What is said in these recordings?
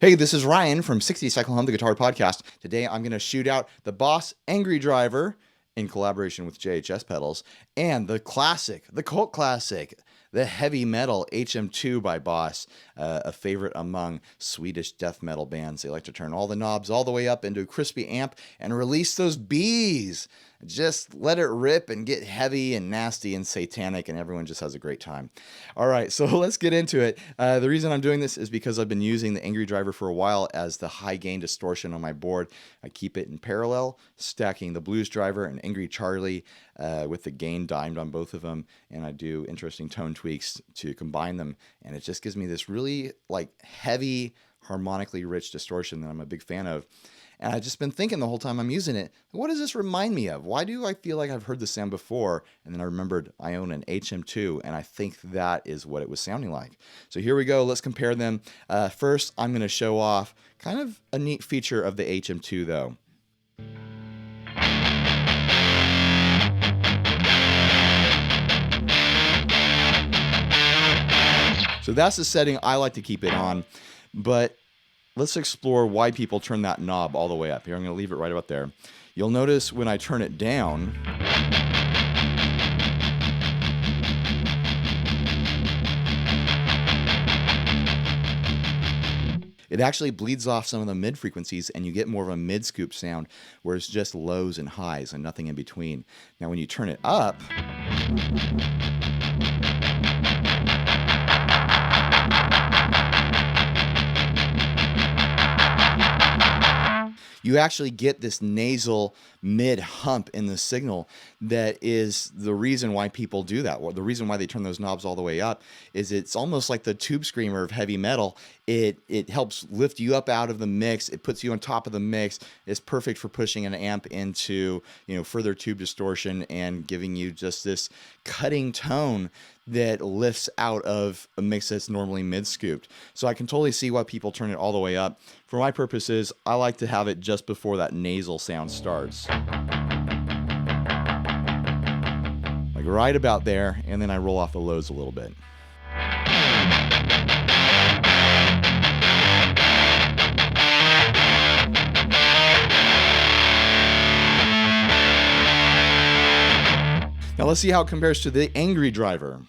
Hey, this is Ryan from 60 Cycle Home, the Guitar Podcast. Today I'm going to shoot out the Boss Angry Driver in collaboration with JHS Pedals and the classic, the cult classic, the heavy metal HM2 by Boss, a favorite among Swedish death metal bands. They like to turn all the knobs all the way up into a crispy amp and release those Bs. Just let it rip and get heavy and nasty and satanic, and everyone just has a great time. All right, so let's get into it. The reason I'm doing this is because I've been using the Angry Driver for a while as the high gain distortion on my board. I keep it in parallel, stacking the Blues Driver and Angry Charlie with the gain dimed on both of them, and I do interesting tone tweaks to combine them, and it just gives me this really heavy, harmonically rich distortion that I'm a big fan of. And I've just been thinking the whole time I'm using it, what does this remind me of? Why do I feel like I've heard this sound before? And then I remembered I own an HM2, and I think that is what it was sounding like. So here we go. Let's compare them. First, I'm going to show off kind of a neat feature of the HM2, though. So that's the setting I like to keep it on, but let's explore why people turn that knob all the way up. Here, I'm going to leave it right about there. You'll notice when I turn it down, it actually bleeds off some of the mid frequencies and you get more of a mid scoop sound where it's just lows and highs and nothing in between. Now when you turn it up, you actually get this nasal mid hump in the signal that is the reason why people do that. Well, the reason why they turn those knobs all the way up is it's almost like the tube screamer of heavy metal. It helps lift you up out of the mix. It puts you on top of the mix. It's perfect for pushing an amp into, further tube distortion and giving you just this cutting tone that lifts out of a mix that's normally mid-scooped. So I can totally see why people turn it all the way up. For my purposes, I like to have it just before that nasal sound starts. Like right about there, and then I roll off the lows a little bit. Now let's see how it compares to the Angry Driver.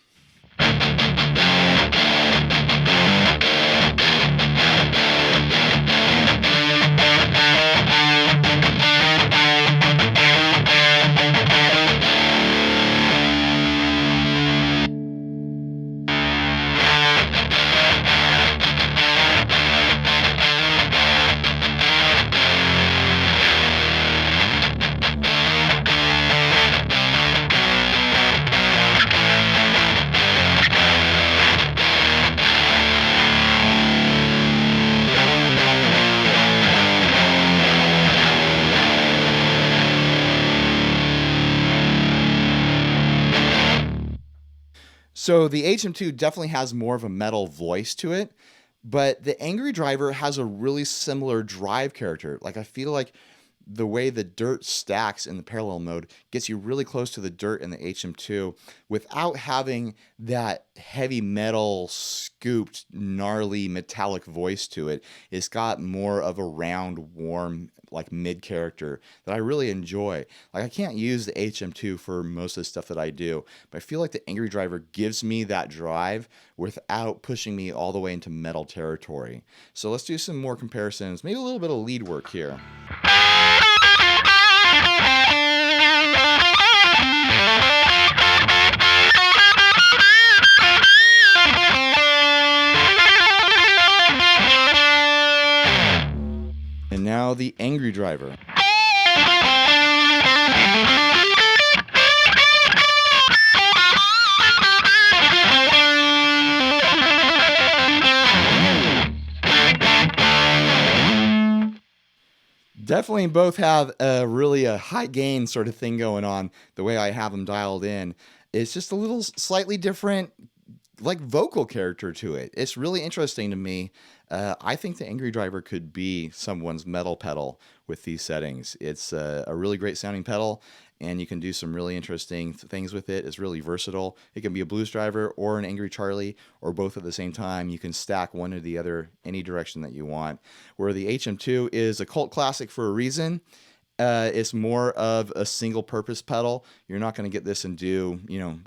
So the HM2 definitely has more of a metal voice to it, but the Angry Driver has a really similar drive character. I feel like the way the dirt stacks in the parallel mode gets you really close to the dirt in the HM2 without having that heavy metal scooped gnarly metallic voice to it. It's got more of a round, warm, mid character that I really enjoy. I can't use the HM2 for most of the stuff that I do, but I feel like the Angry Driver gives me that drive without pushing me all the way into metal territory. So let's do some more comparisons, maybe a little bit of lead work here. And now the Angry Driver. Definitely both have really a high gain sort of thing going on the way I have them dialed in. It's just a little slightly different vocal character to it. It's really interesting to me. I think the Angry Driver could be someone's metal pedal with these settings. It's a really great sounding pedal, and you can do some really interesting things with it. It's really versatile. It can be a blues driver or an Angry Charlie, or both at the same time. You can stack one or the other any direction that you want. Where the HM2 is a cult classic for a reason. It's more of a single purpose pedal. You're not going to get this and do,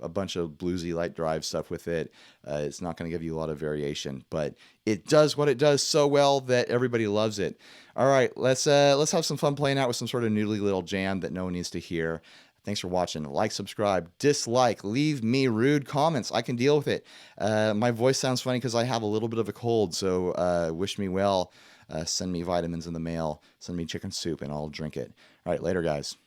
a bunch of bluesy light drive stuff with it. It's not going to give you a lot of variation, but it does what it does so well that everybody loves it. All right, let's have some fun playing out with some sort of noodly little jam that no one needs to hear. Thanks for watching. Like, subscribe, dislike, leave me rude comments. I can deal with it. My voice sounds funny because I have a little bit of a cold, so wish me well. Send me vitamins in the mail. Send me chicken soup, and I'll drink it. All right, later, guys.